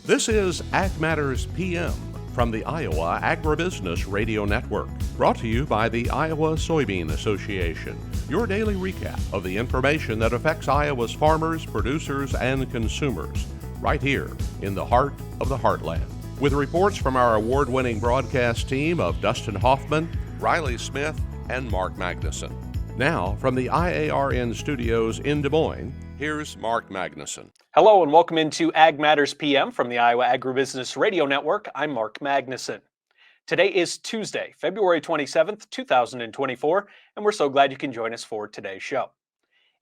This is Ag Matters PM from the Iowa Agribusiness Radio Network, brought to you by the Iowa Soybean Association, your daily recap of the information that affects Iowa's farmers, producers, and consumers, right here in the heart of the heartland. With reports from our award-winning broadcast team of Dustin Hoffman, Riley Smith, and Mark Magnuson. Now, from the IARN studios in Des Moines, here's Mark Magnuson. Hello and welcome into Ag Matters PM from the Iowa Agribusiness Radio Network. I'm Mark Magnuson. Today is Tuesday, February 27th, 2024, and we're so glad you can join us for today's show.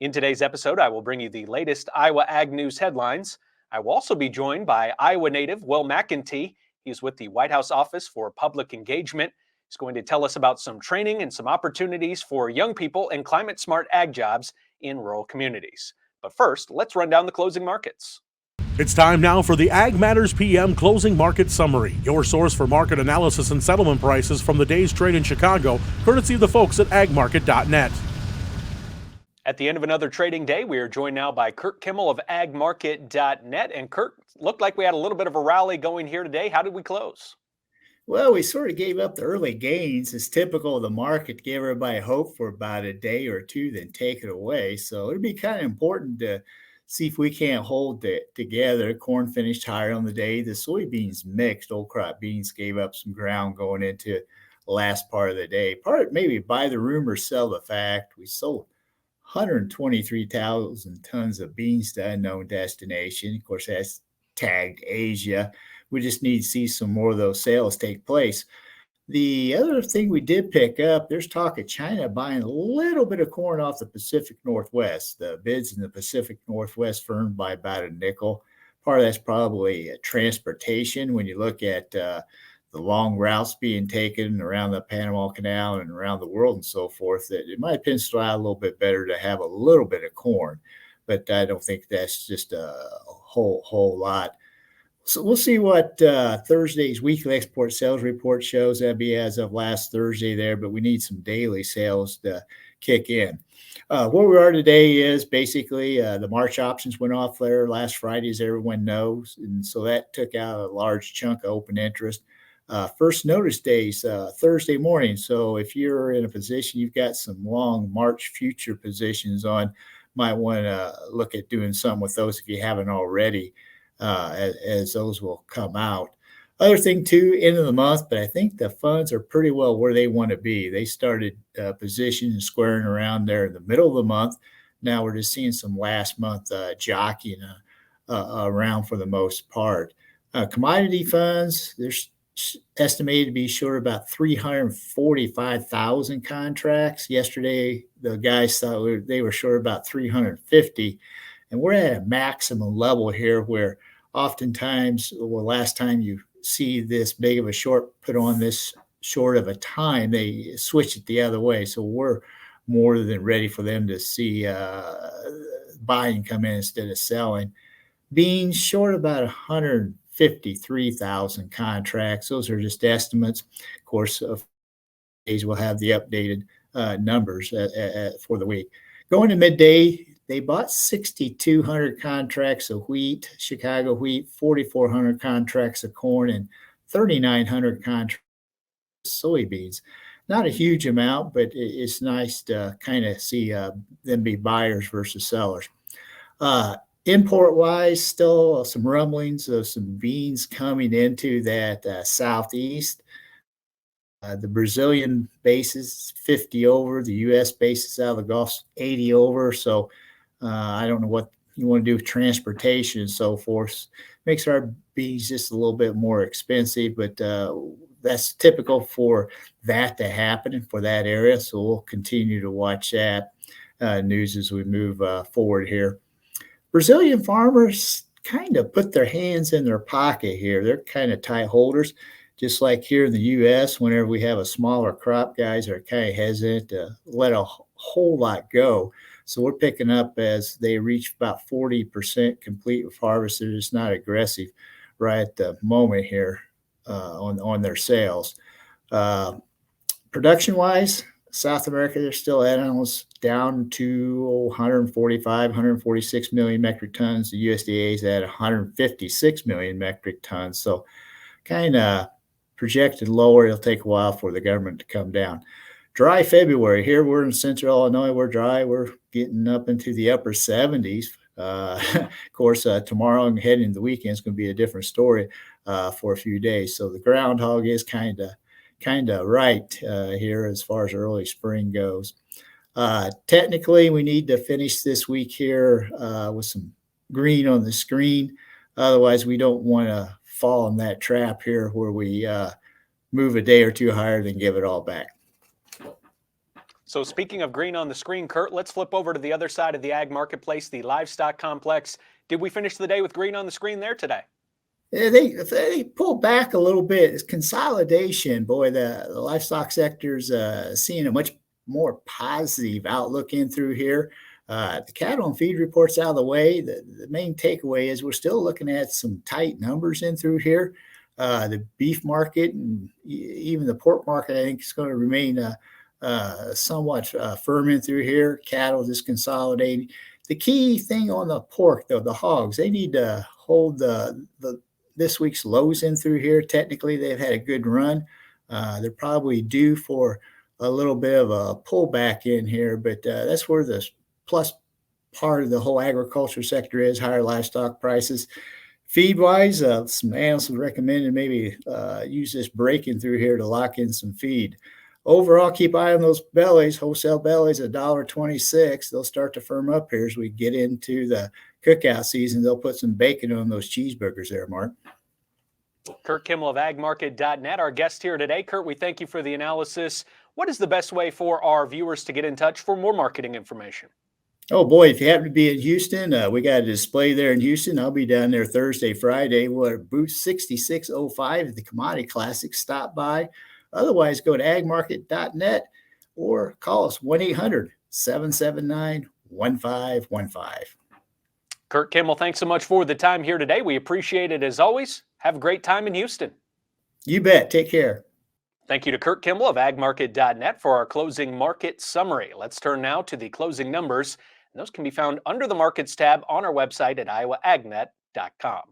In today's episode, I will bring you the latest Iowa Ag News headlines. I will also be joined by Iowa native Will McEntee. He's with the White House Office for Public Engagement. He's going to tell us about some training and some opportunities for young people and climate-smart ag jobs in rural communities. But first, let's run down the closing markets. It's time now for the Ag Matters PM Closing Market Summary, your source for market analysis and settlement prices from the day's trade in Chicago, courtesy of the folks at agmarket.net. At the end of another trading day, we are joined now by Kurt Kimmel of agmarket.net. And Kurt, looked like we had a little bit of a rally going here today. How did we close? Well, we sort of gave up the early gains. It's typical of the market to give everybody hope for about a day or two, then take it away. So it'll be kind of important to see if we can't hold it together. Corn finished higher on the day. The soybeans mixed. Old crop beans gave up some ground going into the last part of the day. Part maybe buy the rumor, sell the fact. We sold 123,000 tons of beans to unknown destination. Of course, that's tagged Asia. We just need to see some more of those sales take place. The other thing we did pick up, there's talk of China buying a little bit of corn off the Pacific Northwest. The bids in the Pacific Northwest firmed by about a nickel. Part of that's probably transportation. When you look at the long routes being taken around the Panama Canal and around the world and so forth, that it might pencil out a little bit better to have a little bit of corn. But I don't think that's just a whole lot. So we'll see what Thursday's weekly export sales report shows. That'd be as of last Thursday there, but we need some daily sales to kick in. Where we are today is basically the March options went off there last Friday, as everyone knows, and so that took out a large chunk of open interest. First notice days, Thursday morning. So if you're in a position, you've got some long March future positions on, might want to look at doing something with those if you haven't already. As those will come out. Other thing too, end of the month, but I think the funds are pretty well where they want to be. They started positioning and squaring around there in the middle of the month. Now we're just seeing some last month jockeying around for the most part. Commodity funds, there's estimated to be short about 345,000 contracts. Yesterday, the guys thought they were short about 350. And we're at a maximum level here where oftentimes, well, last time you see this big of a short put on this short of a time, they switch it the other way. So we're more than ready for them to see buying come in instead of selling. Being short about 153,000 contracts. Those are just estimates. Of course, days we'll have the updated numbers for the week. Going to midday, they bought 6,200 contracts of wheat, Chicago wheat, 4,400 contracts of corn, and 3,900 contracts of soybeans. Not a huge amount, but it's nice to kind of see them be buyers versus sellers. Import-wise, still some rumblings of some beans coming into that southeast. The Brazilian basis 50 over, the U.S. basis out of the Gulf 80 over. So I don't know what you want to do with transportation and so forth. Makes our beans just a little bit more expensive, but that's typical for that to happen for that area. So we'll continue to watch that news as we move forward here. Brazilian farmers kind of put their hands in their pocket here. They're kind of tight holders. Just like here in the U.S., whenever we have a smaller crop, guys are kind of hesitant to let a whole lot go. So we're picking up as they reach about 40% complete with harvest. They're just not aggressive right at the moment here on their sales. Production-wise, South America, they're still at almost down to 145, 146 million metric tons. The USDA is at 156 million metric tons. So kind of projected lower. It'll take a while for the government to come down. Dry February. Here we're in central Illinois. We're dry. We're getting up into the upper 70s. Of course, tomorrow and heading into the weekend is going to be a different story for a few days. So the groundhog is kind of right here as far as early spring goes. Technically, we need to finish this week here with some green on the screen. Otherwise, we don't want to fall in that trap here where we move a day or two higher than give it all back. So speaking of green on the screen, Kurt, let's flip over to the other side of the ag marketplace, the livestock complex. Did we finish the day with green on the screen there today? Yeah, they pulled back a little bit. It's consolidation. Boy, the livestock sector's seeing a much more positive outlook in through here. The cattle and feed reports out of the way. The main takeaway is we're still looking at some tight numbers in through here. The beef market and even the pork market, I think, is going to remain somewhat firm in through here. Cattle just consolidating. The key thing on the pork, though, the hogs, they need to hold this week's lows in through here. Technically, they've had a good run. They're probably due for a little bit of a pullback in here, but that's where the plus part of the whole agriculture sector is, higher livestock prices. Feed-wise, some analysts have recommended maybe use this break-in through here to lock in some feed. Overall, keep eye on those bellies. Wholesale bellies, $1.26. They'll start to firm up here as we get into the cookout season. They'll put some bacon on those cheeseburgers there, Mark. Kurt Kimmel of agmarket.net, our guest here today. Kurt, we thank you for the analysis. What is the best way for our viewers to get in touch for more marketing information? Oh, boy, if you happen to be in Houston, we got a display there in Houston. I'll be down there Thursday, Friday. We're at booth 6605 at the Commodity Classic. Stop by. Otherwise, go to agmarket.net or call us 1-800-779-1515. Kurt Kimmel, thanks so much for the time here today. We appreciate it as always. Have a great time in Houston. You bet. Take care. Thank you to Kurt Kimmel of agmarket.net for our closing market summary. Let's turn now to the closing numbers. And those can be found under the Markets tab on our website at iowaagnet.com.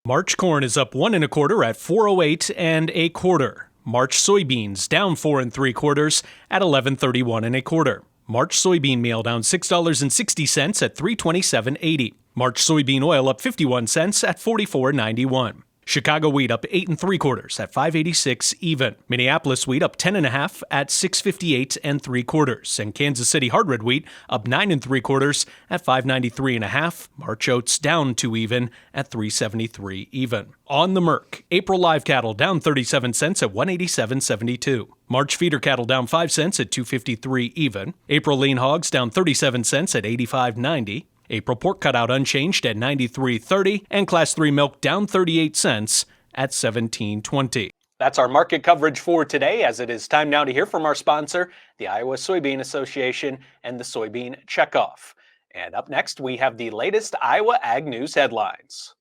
March corn is up 1 1/4 at 408 1/4. March soybeans down 4 3/4 at 11.31 1/4. March soybean meal down $6.60 at 327.80. March soybean oil up 51 cents at 44.91. Chicago wheat up 8 3/4 at 5.86 even. Minneapolis wheat up 10 1/2 at 6.58 3/4. And Kansas City hard red wheat up 9 3/4 at 5.93 1/2. March oats down 2 even at 3.73 even. On the Merc, April live cattle down 37 cents at 187.72. March feeder cattle down 5 cents at 2.53 even. April lean hogs down 37 cents at 85.90. April pork cutout unchanged at 93.30, and Class 3 milk down 38 cents at 17.20. That's our market coverage for today, as it is time now to hear from our sponsor, the Iowa Soybean Association and the Soybean Checkoff. And up next, we have the latest Iowa Ag News headlines.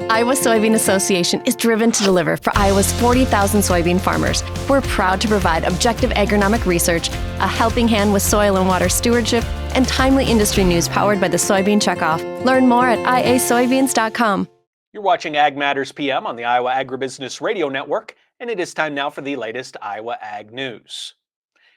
Iowa Soybean Association is driven to deliver for Iowa's 40,000 soybean farmers. We're proud to provide objective agronomic research, a helping hand with soil and water stewardship, and timely industry news powered by the Soybean Checkoff. Learn more at iasoybeans.com. You're watching Ag Matters PM on the Iowa Agribusiness Radio Network, and it is time now for the latest Iowa Ag News.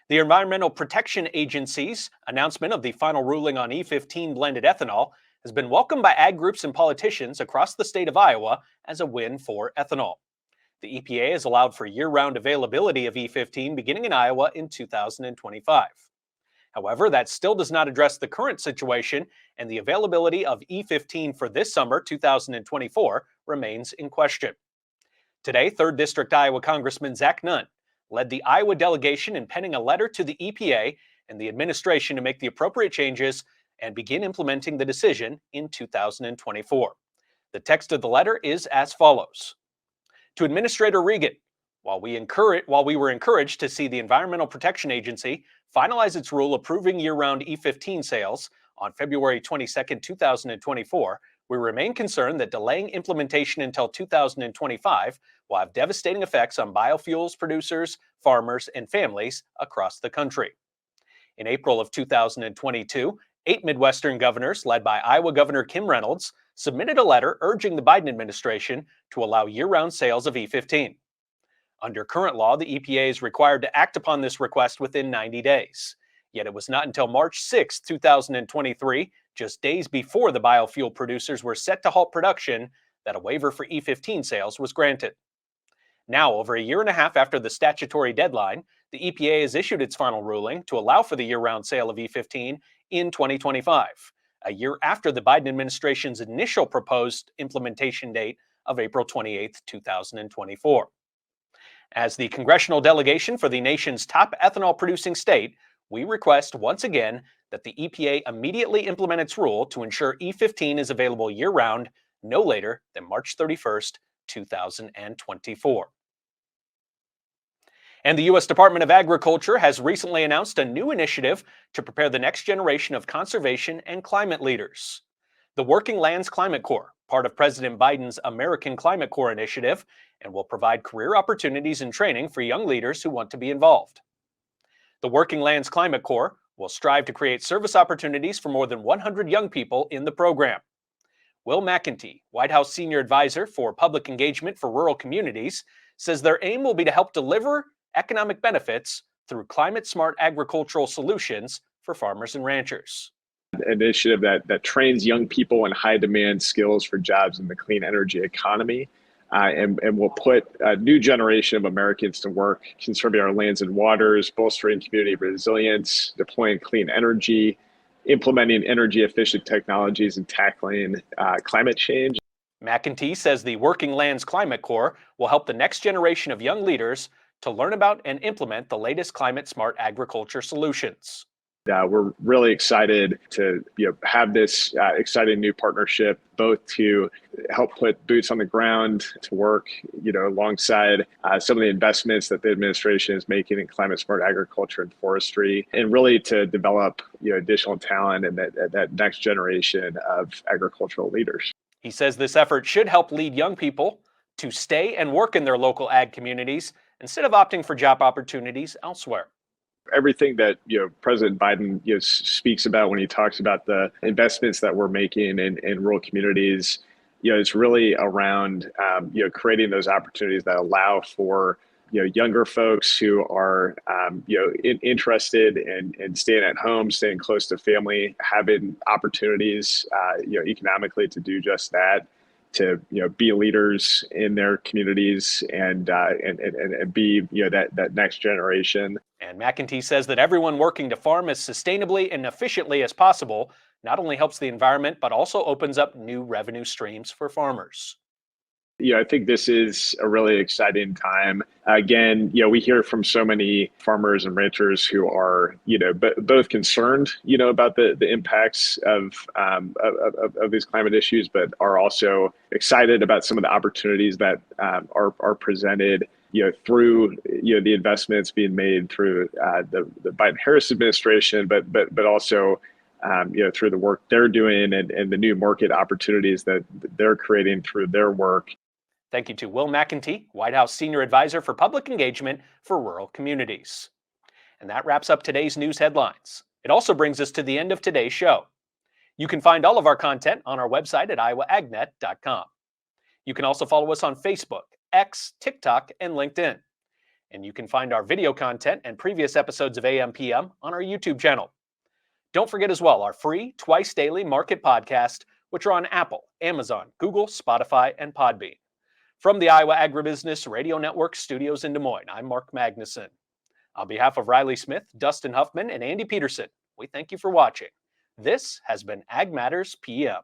The Environmental Protection Agency's announcement of the final ruling on E15 blended ethanol has been welcomed by ag groups and politicians across the state of Iowa as a win for ethanol. The EPA has allowed for year-round availability of E15 beginning in Iowa in 2025. However, that still does not address the current situation, and the availability of E15 for this summer, 2024, remains in question. Today, 3rd District Iowa Congressman Zach Nunn led the Iowa delegation in penning a letter to the EPA and the administration to make the appropriate changes and begin implementing the decision in 2024. The text of the letter is as follows. To Administrator Regan, while we were encouraged to see the Environmental Protection Agency finalize its rule approving year-round E15 sales on February 22, 2024, we remain concerned that delaying implementation until 2025 will have devastating effects on biofuels producers, farmers, and families across the country. In April of 2022, 8 Midwestern governors, led by Iowa Governor Kim Reynolds, submitted a letter urging the Biden administration to allow year-round sales of E15. Under current law, the EPA is required to act upon this request within 90 days. Yet it was not until March 6, 2023, just days before the biofuel producers were set to halt production, that a waiver for E15 sales was granted. Now, over a year and a half after the statutory deadline, the EPA has issued its final ruling to allow for the year-round sale of E15 in 2025, a year after the Biden administration's initial proposed implementation date of April 28, 2024. As the congressional delegation for the nation's top ethanol-producing state, we request once again that the EPA immediately implement its rule to ensure E15 is available year-round no later than March 31st, 2024. And the U.S. Department of Agriculture has recently announced a new initiative to prepare the next generation of conservation and climate leaders. The Working Lands Climate Corps, part of President Biden's American Climate Corps initiative, and will provide career opportunities and training for young leaders who want to be involved. The Working Lands Climate Corps will strive to create service opportunities for more than 100 young people in the program. Will McEntee, White House Senior Advisor for Public Engagement for Rural Communities, says their aim will be to help deliver economic benefits through climate-smart agricultural solutions for farmers and ranchers. An initiative that trains young people in high-demand skills for jobs in the clean energy economy, and will put a new generation of Americans to work, conserving our lands and waters, bolstering community resilience, deploying clean energy, implementing energy-efficient technologies, and tackling climate change. McEntee says the Working Lands Climate Corps will help the next generation of young leaders to learn about and implement the latest climate-smart agriculture solutions. We're really excited to have this exciting new partnership, both to help put boots on the ground to work alongside some of the investments that the administration is making in climate smart agriculture and forestry, and really to develop additional talent and that next generation of agricultural leaders. He says this effort should help lead young people to stay and work in their local ag communities instead of opting for job opportunities elsewhere. Everything that President Biden speaks about when he talks about the investments that we're making in rural communities, it's really around creating those opportunities that allow for younger folks who are interested in staying at home, staying close to family, having opportunities economically to do just that, to be leaders in their communities and be that next generation. And McEntee says that everyone working to farm as sustainably and efficiently as possible not only helps the environment, but also opens up new revenue streams for farmers. I think this is a really exciting time. Again, we hear from so many farmers and ranchers who are, both concerned, about the impacts of these climate issues, but are also excited about some of the opportunities that are presented, through the investments being made through the Biden-Harris administration, but also through the work they're doing and the new market opportunities that they're creating through their work. Thank you to Will McEntee, White House Senior Advisor for Public Engagement for Rural Communities. And that wraps up today's news headlines. It also brings us to the end of today's show. You can find all of our content on our website at iowaagnet.com. You can also follow us on Facebook, X, TikTok, and LinkedIn. And you can find our video content and previous episodes of AM/PM on our YouTube channel. Don't forget as well our free twice-daily market podcast, which are on Apple, Amazon, Google, Spotify, and Podbean. From the Iowa Agribusiness Radio Network studios in Des Moines, I'm Mark Magnuson. On behalf of Riley Smith, Dustin Huffman, and Andy Peterson, we thank you for watching. This has been Ag Matters PM.